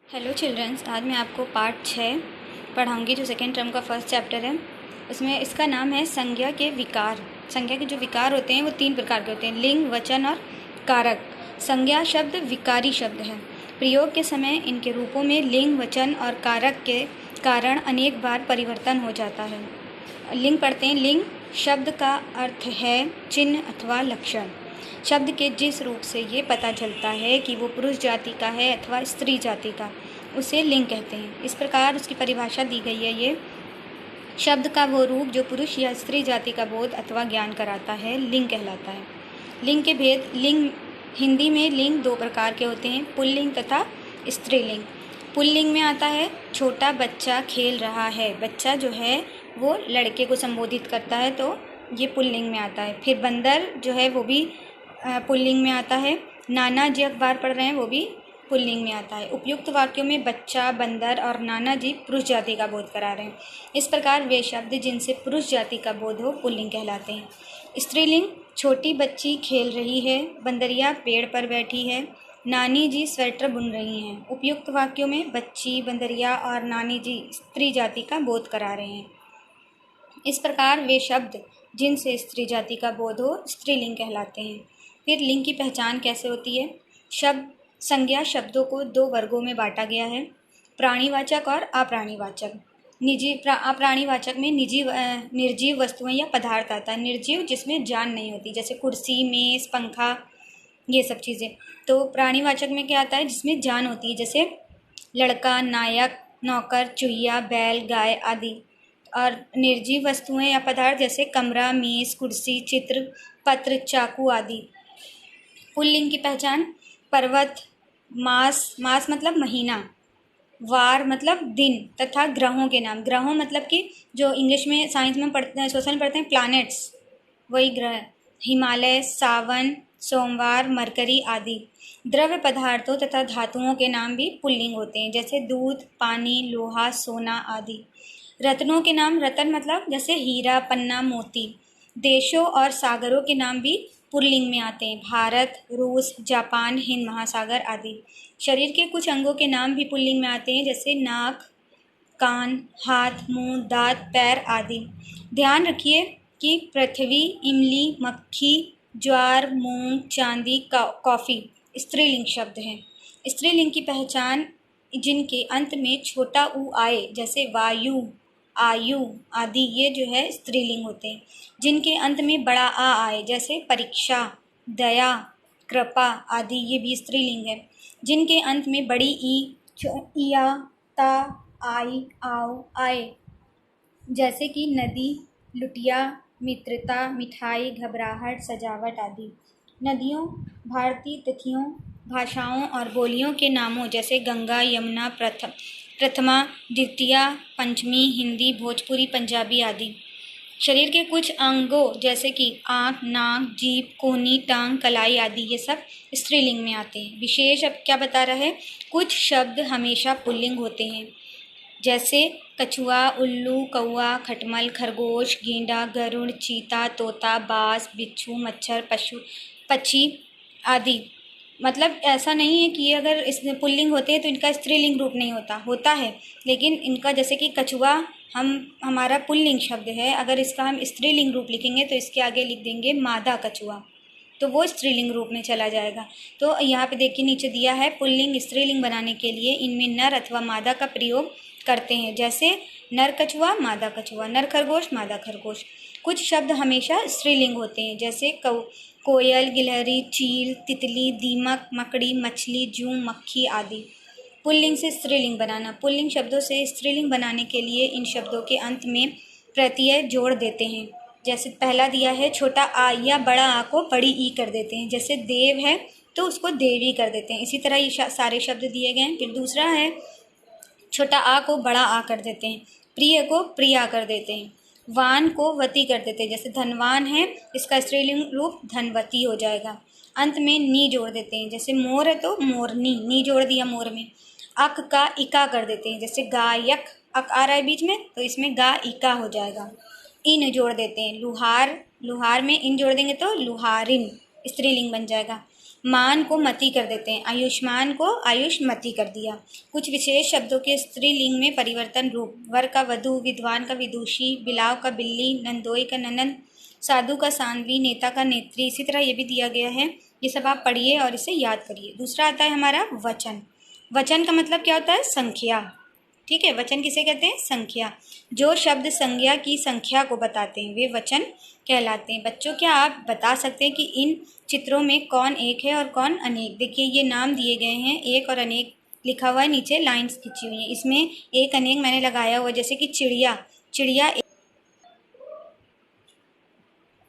Hello children's, आज मैं आपको पार्ट 6 पढ़ाऊँगी जो सेकेंड टर्म का फर्स्ट चैप्टर है। उसमें इसका नाम है संज्ञा के विकार। संज्ञा के जो विकार होते हैं वो 3 प्रकार के होते हैं, लिंग, वचन और कारक। संज्ञा शब्द विकारी शब्द है। प्रयोग के समय इनके रूपों में लिंग, वचन और कारक के कारण अनेक बार परिवर्तन हो जाता है। लिंग पढ़ते हैं। लिंग शब्द का अर्थ है चिन्ह अथवा लक्षण। शब्द के जिस रूप से ये पता चलता है कि वो पुरुष जाति का है अथवा स्त्री जाति का, उसे लिंग कहते हैं। इस प्रकार उसकी परिभाषा दी गई है। ये शब्द का वो रूप जो पुरुष या स्त्री जाति का बोध अथवा ज्ञान कराता है, लिंग कहलाता है। लिंग के भेद। लिंग हिंदी में लिंग 2 प्रकार के होते हैं, पुल्लिंग तथा स्त्रीलिंग। पुल्लिंग में आता है छोटा बच्चा खेल रहा है। बच्चा जो है वो लड़के को संबोधित करता है, तो ये पुल्लिंग में आता है। फिर बंदर जो है वो भी पुल्लिंग में आता है। नाना जी अखबार पढ़ रहे हैं, वो भी पुल्लिंग में आता है। उपयुक्त वाक्यों में बच्चा, बंदर और नाना जी पुरुष जाति का बोध करा रहे हैं। इस प्रकार वे शब्द जिनसे पुरुष जाति का बोध हो पुल्लिंग कहलाते हैं। स्त्रीलिंग छोटी बच्ची खेल रही है, बंदरिया पेड़ पर बैठी है, नानी जी स्वेटर बुन रही हैं। उपयुक्त वाक्यों में बच्ची, बंदरिया और नानी जी स्त्री जाति का बोध करा रहे हैं। इस प्रकार वे शब्द जिनसे स्त्री जाति का बोध हो स्त्रीलिंग कहलाते हैं। फिर लिंग की पहचान कैसे होती है। शब्द संज्ञा शब्दों को 2 वर्गों में बांटा गया है, प्राणीवाचक और अप्राणीवाचक। अप्राणीवाचक में निर्जीव वस्तुएं या पदार्थ आता है। निर्जीव जिसमें जान नहीं होती, जैसे कुर्सी, मेज, पंखा, ये सब चीज़ें। तो प्राणीवाचक में क्या आता है, जिसमें जान होती है, जैसे लड़का, नायक, नौकर, चूहिया, बैल, गाय आदि। और निर्जीव वस्तुएं या पदार्थ जैसे कमरा, मेज, कुर्सी, चित्र, पत्र, चाकू आदि। पुल्लिंग की पहचान। पर्वत, मास मतलब महीना, वार मतलब दिन तथा ग्रहों के नाम। ग्रहों मतलब कि जो इंग्लिश में, साइंस में पढ़ते हैं, सोशल में पढ़ते हैं, प्लैनेट्स, वही ग्रह। हिमालय, सावन, सोमवार, मरकरी आदि। द्रव्य पदार्थों तथा धातुओं के नाम भी पुल्लिंग होते हैं, जैसे दूध, पानी, लोहा, सोना आदि। रत्नों के नाम। रत्न मतलब जैसे हीरा, पन्ना, मोती। देशों और सागरों के नाम भी पुल्लिंग में आते हैं, भारत, रूस, जापान, हिंद महासागर आदि। शरीर के कुछ अंगों के नाम भी पुल्लिंग में आते हैं, जैसे नाक, कान, हाथ, मुंह, दांत, पैर आदि। ध्यान रखिए कि पृथ्वी, इमली, मक्खी, ज्वार, मूंग, चांदी, कॉफ़ी स्त्रीलिंग शब्द हैं। स्त्रीलिंग की पहचान। जिनके अंत में छोटा ऊ आए, जैसे वायु, आयु आदि, ये जो है स्त्रीलिंग होते हैं। जिनके अंत में बड़ा आ आए, जैसे परीक्षा, दया, कृपा आदि, ये भी स्त्रीलिंग है। जिनके अंत में बड़ी ई, इया, ता, आई, आओ, आए, जैसे कि नदी, लुटिया, मित्रता, मिठाई, घबराहट, सजावट आदि। नदियों, भारतीय तिथियों, भाषाओं और बोलियों के नामों, जैसे गंगा, यमुना, प्रथमा, द्वितीया, पंचमी, हिंदी, भोजपुरी, पंजाबी आदि। शरीर के कुछ अंगों, जैसे कि आँख, नाक, जीभ, कोहनी, टांग, कलाई आदि, ये सब स्त्रीलिंग में आते हैं। विशेष अब क्या बता रहा है, कुछ शब्द हमेशा पुल्लिंग होते हैं, जैसे कछुआ, उल्लू, कौआ, खटमल, खरगोश, गेंडा, गरुड़, चीता, तोता, बाज, बिच्छू, मच्छर, पक्षी आदि। मतलब ऐसा नहीं है कि ये अगर इसमें पुल्लिंग होते हैं तो इनका स्त्रीलिंग रूप नहीं होता है, लेकिन इनका, जैसे कि कछुआ हमारा पुल्लिंग शब्द है, अगर इसका हम स्त्रीलिंग रूप लिखेंगे तो इसके आगे लिख देंगे मादा कछुआ, तो वो स्त्रीलिंग रूप में चला जाएगा। तो यहाँ पे देखिए नीचे दिया है, पुल्लिंग स्त्रीलिंग बनाने के लिए इनमें नर अथवा मादा का प्रयोग करते हैं, जैसे नर कछुआ, मादा कछुआ, नर खरगोश, मादा खरगोश। कुछ शब्द हमेशा स्त्रीलिंग होते हैं, जैसे कोयल, गिलहरी, चील, तितली, दीमक, मकड़ी, मछली, जूं, मक्खी आदि। पुल्लिंग से स्त्रीलिंग बनाना। पुल्लिंग शब्दों से स्त्रीलिंग बनाने के लिए इन शब्दों के अंत में प्रत्यय जोड़ देते हैं। जैसे पहला दिया है, छोटा आ या बड़ा आ को बड़ी ई कर देते हैं, जैसे देव है तो उसको देवी कर देते हैं। इसी तरह ये सारे शब्द दिए गए हैं। फिर दूसरा है, छोटा आ को बड़ा आ कर देते हैं, प्रिय को प्रिया कर देते हैं, वान को वती कर देते हैं, जैसे धनवान है, इसका स्त्रीलिंग रूप धनवती हो जाएगा। अंत में नी जोड़ देते हैं, जैसे मोर है तो मोरनी, नी जोड़ दिया मोर में। अक का इका कर देते हैं, जैसे गायक, अक आ रहा है बीच में तो इसमें गा इका हो जाएगा। इन जोड़ देते हैं, लुहार, लुहार में इन जोड़ देंगे तो लुहारिन स्त्रीलिंग बन जाएगा। मान को मति कर देते हैं, आयुष्मान को आयुष्मति कर दिया। कुछ विशेष शब्दों के स्त्रीलिंग में परिवर्तन रूप, वर का वधु, विद्वान का विदुषी, बिलाव का बिल्ली, नंदोई का ननंद, साधु का सांडवी, नेता का नेत्री, इसी तरह ये भी दिया गया है। ये सब आप पढ़िए और इसे याद करिए। दूसरा आता है हमारा वचन। वचन का मतलब क्या होता है? संख्या। ठीक है, वचन किसे कहते हैं? संख्या। जो शब्द संज्ञा की संख्या को बताते हैं वे वचन कहलाते हैं। बच्चों, क्या आप बता सकते हैं कि इन चित्रों में कौन एक है और कौन अनेक? देखिए, ये नाम दिए गए हैं, एक और अनेक लिखा हुआ है, नीचे लाइंस खींची हुई है। इसमें एक अनेक मैंने लगाया हुआ, जैसे कि चिड़िया, चिड़िया।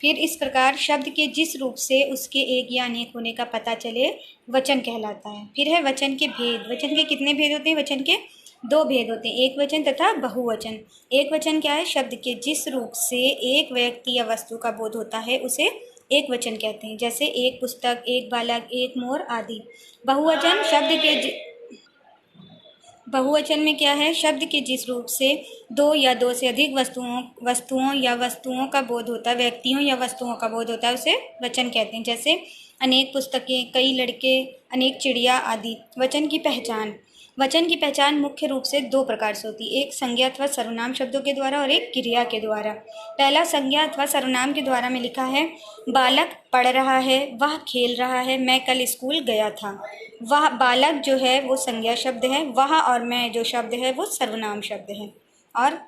फिर इस प्रकार शब्द के जिस रूप से उसके एक या अनेक होने का पता चले वचन कहलाता है। फिर है वचन के भेद। वचन के कितने भेद होते हैं? वचन के दो भेद होते हैं, एक वचन तथा बहुवचन। एक वचन क्या है? शब्द के जिस रूप से एक व्यक्ति या वस्तु का बोध होता है उसे एक वचन कहते हैं, जैसे एक पुस्तक, एक बालक, एक मोर आदि। बहुवचन शब्द के बहुवचन में क्या है? शब्द के जिस रूप से दो या दो से अधिक वस्तुओं का बोध होता है, व्यक्तियों या वस्तुओं का बोध होता है, उसे वचन कहते हैं, जैसे अनेक पुस्तकें, कई लड़के, अनेक चिड़िया आदि। वचन की पहचान। वचन की पहचान मुख्य रूप से दो प्रकार से होती है, एक संज्ञा अथवा सर्वनाम शब्दों के द्वारा और एक क्रिया के द्वारा। पहला संज्ञा अथवा सर्वनाम के द्वारा में लिखा है, बालक पढ़ रहा है, वह खेल रहा है, मैं कल स्कूल गया था। वह बालक जो है वो संज्ञा शब्द है, वह और मैं जो शब्द है वो सर्वनाम शब्द है। और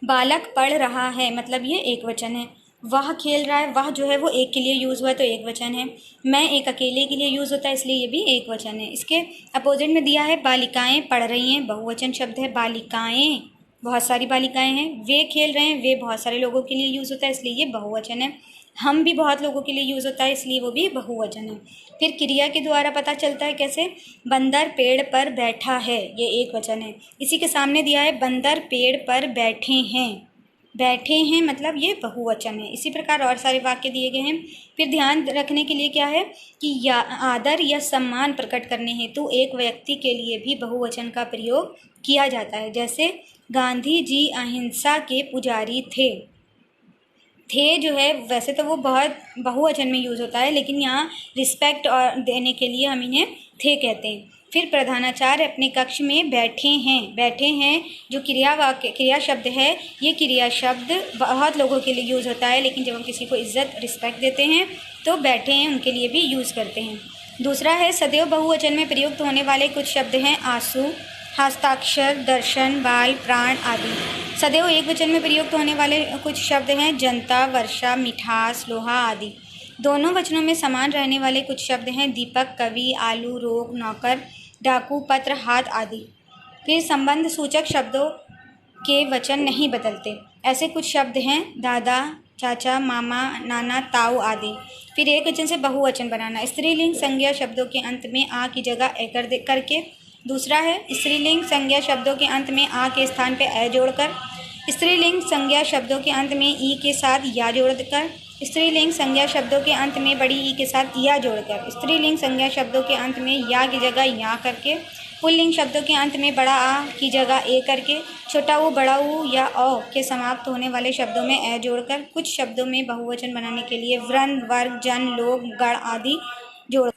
बालक पढ़ रहा है मतलब ये एक वचन है। वह खेल रहा है, वह जो है वो एक के लिए यूज़ हुआ है तो एक वचन है। मैं एक अकेले के लिए यूज़ होता है इसलिए ये भी एक वचन है। इसके अपोजिट में दिया है, बालिकाएं पढ़ रही हैं, बहुवचन शब्द है। बालिकाएं, बहुत सारी बालिकाएं हैं। वे खेल रहे हैं, वे बहुत सारे लोगों के लिए यूज़ होता है इसलिए ये बहुवचन है। हम भी बहुत लोगों के लिए यूज़ होता है इसलिए वो भी बहुवचन है। फिर क्रिया के द्वारा पता चलता है कैसे? बंदर पेड़ पर बैठा है, ये एक वचन है। इसी के सामने दिया है, बंदर पेड़ पर बैठे हैं, बैठे हैं मतलब ये बहुवचन है। इसी प्रकार और सारे वाक्य दिए गए हैं। फिर ध्यान रखने के लिए क्या है कि या आदर या सम्मान प्रकट करने हेतु एक व्यक्ति के लिए भी बहुवचन का प्रयोग किया जाता है, जैसे गांधी जी अहिंसा के पुजारी थे। थे जो है वैसे तो वो बहुत बहुवचन में यूज़ होता है, लेकिन यहाँ रिस्पेक्ट और देने के लिए हम इन्हें थे कहते हैं। फिर प्रधानाचार्य अपने कक्ष में बैठे हैं। बैठे हैं जो क्रिया शब्द है, ये क्रिया शब्द बहुत लोगों के लिए यूज़ होता है, लेकिन जब हम किसी को इज्जत रिस्पेक्ट देते हैं तो बैठे हैं उनके लिए भी यूज़ करते हैं। दूसरा है, सदैव बहुवचन में प्रयुक्त होने वाले कुछ शब्द हैं, आंसू, हस्ताक्षर, दर्शन, बाल, प्राण आदि। सदैव एक वचन में प्रयुक्त होने वाले कुछ शब्द हैं, जनता, वर्षा, मिठास, लोहा आदि। दोनों वचनों में समान रहने वाले कुछ शब्द हैं, दीपक, कवि, आलू, रोग, नौकर, डाकू, पत्र, हाथ आदि। फिर संबंध सूचक शब्दों के वचन नहीं बदलते, ऐसे कुछ शब्द हैं, दादा, चाचा, मामा, नाना, ताऊ आदि। फिर एक वचन से बहुवचन बनाना, स्त्रीलिंग संज्ञा शब्दों के अंत में आ की जगह ए करके। दूसरा है, स्त्रीलिंग संज्ञा शब्दों के अंत में आ के स्थान पे ए जोड़कर। स्त्रीलिंग संज्ञा शब्दों के अंत में ई के साथ या जोड़कर। स्त्रीलिंग संज्ञा शब्दों के अंत में बड़ी ई के साथ या जोड़कर। स्त्रीलिंग संज्ञा शब्दों के अंत में या की जगह या करके। पुल्लिंग शब्दों के अंत में बड़ा आ की जगह ए करके। छोटा ऊ, बड़ा ऊ या औ के समाप्त होने वाले शब्दों में ए जोड़कर। कुछ शब्दों में बहुवचन बनाने के लिए वृंद, वर्ग, जन, लोग, गण आदि जोड़।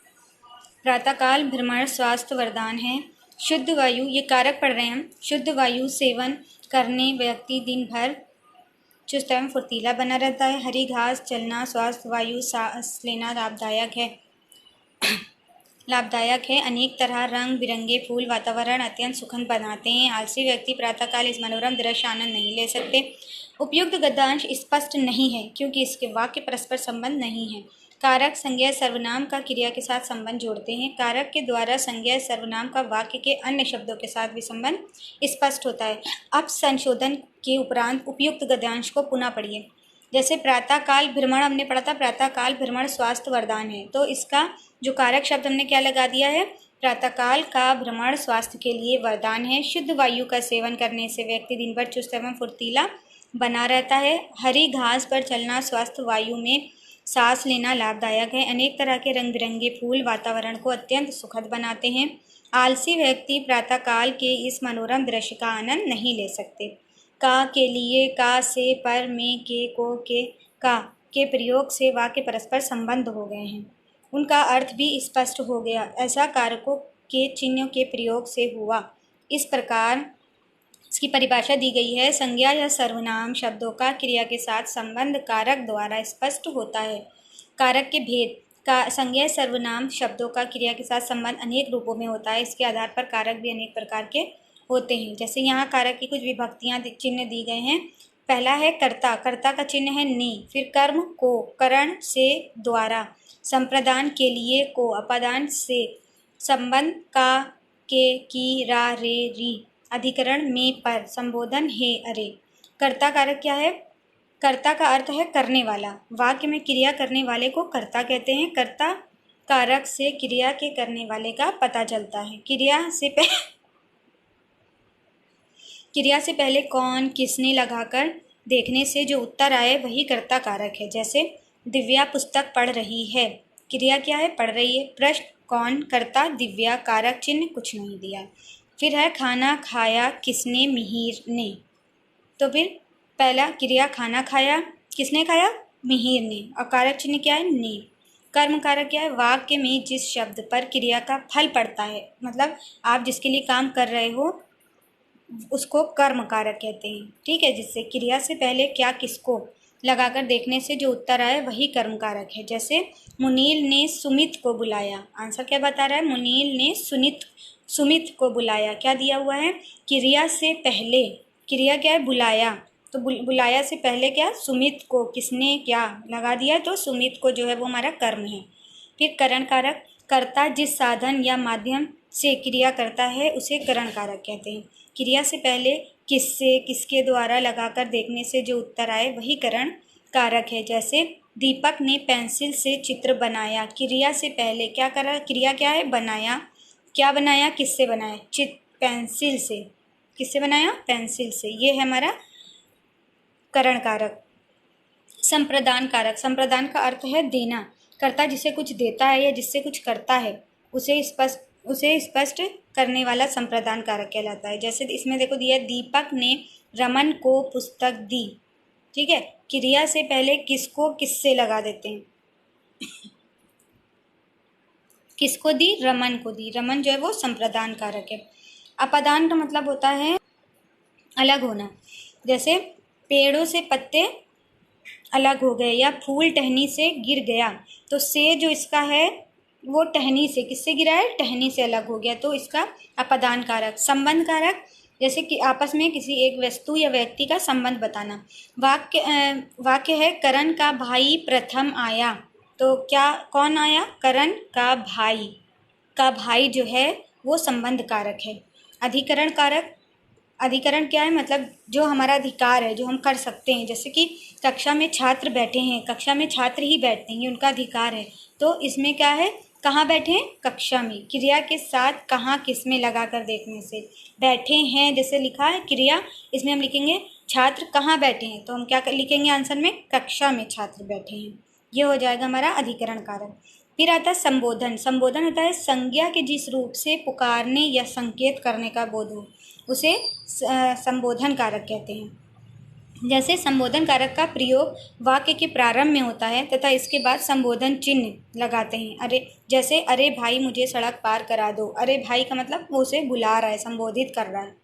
प्रातःकाल भ्रमण स्वास्थ्य वरदान है। शुद्ध वायु, ये कारक पढ़ रहे हैं हम। शुद्ध वायु सेवन करने व्यक्ति दिन भर चुस्त एवं फुर्तीला बना रहता है। हरी घास चलना स्वास्थ्य वायु सांस लेना लाभदायक है। अनेक तरह रंग बिरंगे फूल वातावरण अत्यंत सुखद बनाते हैं। आलसी व्यक्ति प्रातःकाल इस मनोरम दृश्य आनंद नहीं ले सकते। उपयुक्त गद्यांश स्पष्ट नहीं है क्योंकि इसके वाक्य परस्पर संबंध नहीं है। कारक संज्ञा सर्वनाम का क्रिया के साथ संबंध जोड़ते हैं। कारक के द्वारा संज्ञा सर्वनाम का वाक्य के अन्य शब्दों के साथ भी संबंध स्पष्ट होता है। अब संशोधन के उपरांत उपयुक्त गद्यांश को पुनः पढ़िए। जैसे प्रातःकाल भ्रमण हमने पढ़ा था, प्रातःकाल भ्रमण स्वास्थ्य वरदान है, तो इसका जो कारक शब्द हमने क्या लगा दिया है, प्रातःकाल का भ्रमण स्वास्थ्य के लिए वरदान है। शुद्ध वायु का सेवन करने से व्यक्ति दिन भर चुस्त एवं फुर्तीला बना रहता है। हरी घास पर चलना स्वास्थ्य वायु में सांस लेना लाभदायक है। अनेक तरह के रंग बिरंगे फूल वातावरण को अत्यंत सुखद बनाते हैं। आलसी व्यक्ति प्रातःकाल के इस मनोरम दृश्य का आनंद नहीं ले सकते। का, के लिए, का, से, पर, में, के, को, के, का के प्रयोग से वाक्य परस्पर संबंध हो गए हैं। उनका अर्थ भी स्पष्ट हो गया। ऐसा कारकों के चिन्हों के प्रयोग से हुआ। इस प्रकार इसकी परिभाषा दी गई है। संज्ञा या सर्वनाम शब्दों का क्रिया के साथ संबंध कारक द्वारा स्पष्ट होता है। कारक के भेद का संज्ञा सर्वनाम शब्दों का क्रिया के साथ संबंध अनेक रूपों में होता है। इसके आधार पर कारक भी अनेक प्रकार के होते हैं। जैसे यहाँ कारक की कुछ विभक्तियाँ चिन्ह दी गए हैं। पहला है कर्ता। कर्ता का चिन्ह है ने। फिर कर्म को, करण से, द्वारा, संप्रदान के लिए को, अपादान से, संबंध का, के, की, रा, रे, री, अधिकरण में, पर, संबोधन है, अरे। कर्ता कारक क्या है? कर्ता का अर्थ है करने वाला। वाक्य में क्रिया करने वाले को कर्ता कहते हैं। कर्ता कारक से क्रिया के करने वाले का पता चलता है। क्रिया से पहले कौन, किसने लगाकर देखने से जो उत्तर आए वही कर्ता कारक है। जैसे दिव्या पुस्तक पढ़ रही है। क्रिया क्या है? पढ़ रही है। प्रश्न कौन, कर्ता, दिव्या, कारक चिन्ह कुछ नहीं दिया। फिर है खाना खाया किसने, मिहिर ने। तो फिर पहला क्रिया खाना खाया, किसने खाया? मिहिर ने। और कारक चिन्ह क्या है? ने। कर्म कारक क्या है? वाक्य में जिस शब्द पर क्रिया का फल पड़ता है, मतलब आप जिसके लिए काम कर रहे हो उसको कर्म कारक कहते हैं। ठीक है, जिससे क्रिया से पहले क्या किसको लगाकर देखने से जो उत्तर आए वही कर्म कारक है। जैसे मुनील ने सुमित को बुलाया। आंसर क्या बता रहा है? मुनील ने सुमित को बुलाया। क्या दिया हुआ है? क्रिया से पहले। क्रिया क्या है? बुलाया। तो बुलाया से पहले क्या? सुमित को। किसने क्या लगा दिया? तो सुमित को जो है वो हमारा कर्म है। फिर करण कारक। कर्ता जिस साधन या माध्यम से क्रिया करता है उसे करण कारक कहते हैं। क्रिया से पहले किससे, किसके द्वारा लगाकर देखने से जो उत्तर आए वही करण कारक है। जैसे दीपक ने पेंसिल से चित्र बनाया। क्रिया से पहले क्या करा? क्रिया क्या है? बनाया। क्या बनाया? किससे बनाया? पेंसिल से। किससे बनाया? पेंसिल से। ये है हमारा करण कारक। संप्रदान कारक। संप्रदान का अर्थ है देना। कर्ता जिसे कुछ देता है या जिससे कुछ करता है उसे स्पष्ट करने वाला संप्रदान कारक कहलाता है। जैसे इसमें देखो दिया है, दीपक ने रमन को पुस्तक दी। ठीक है, क्रिया से पहले किसको किससे लगा देते हैं। किसको दी? रमन को दी। रमन जो है वो संप्रदान कारक है। अपादान का मतलब होता है अलग होना। जैसे पेड़ों से पत्ते अलग हो गए या फूल टहनी से गिर गया, तो से जो इसका है वो टहनी से, किससे गिरा है? टहनी से अलग हो गया, तो इसका अपादान कारक। संबंध कारक, जैसे कि आपस में किसी एक वस्तु या व्यक्ति का संबंध बताना। वाक्य है करण का भाई प्रथम आया। तो क्या कौन आया? करण का भाई। का भाई जो है वो संबंध कारक है। अधिकरण कारक। अधिकरण क्या है? मतलब जो हमारा अधिकार है, जो हम कर सकते हैं। जैसे कि कक्षा में छात्र बैठे हैं, कक्षा में छात्र ही बैठते हैं, ये उनका अधिकार है। तो इसमें क्या है? कहाँ बैठे हैं? कक्षा में। क्रिया के साथ कहाँ किस में लगा कर देखने से। बैठे हैं जैसे लिखा है क्रिया, इसमें हम लिखेंगे छात्र कहाँ बैठे हैं, तो हम क्या लिखेंगे आंसर में? कक्षा में छात्र बैठे हैं। ये हो जाएगा हमारा अधिकरण कारक। फिर आता है संबोधन। संबोधन होता है संज्ञा के जिस रूप से पुकारने या संकेत करने का बोध हो उसे संबोधन कारक कहते हैं। जैसे संबोधन कारक का प्रयोग वाक्य के प्रारंभ में होता है तथा इसके बाद संबोधन चिन्ह लगाते हैं। अरे, जैसे अरे भाई मुझे सड़क पार करा दो। अरे भाई का मतलब वो उसे बुला रहा है, संबोधित कर रहा है।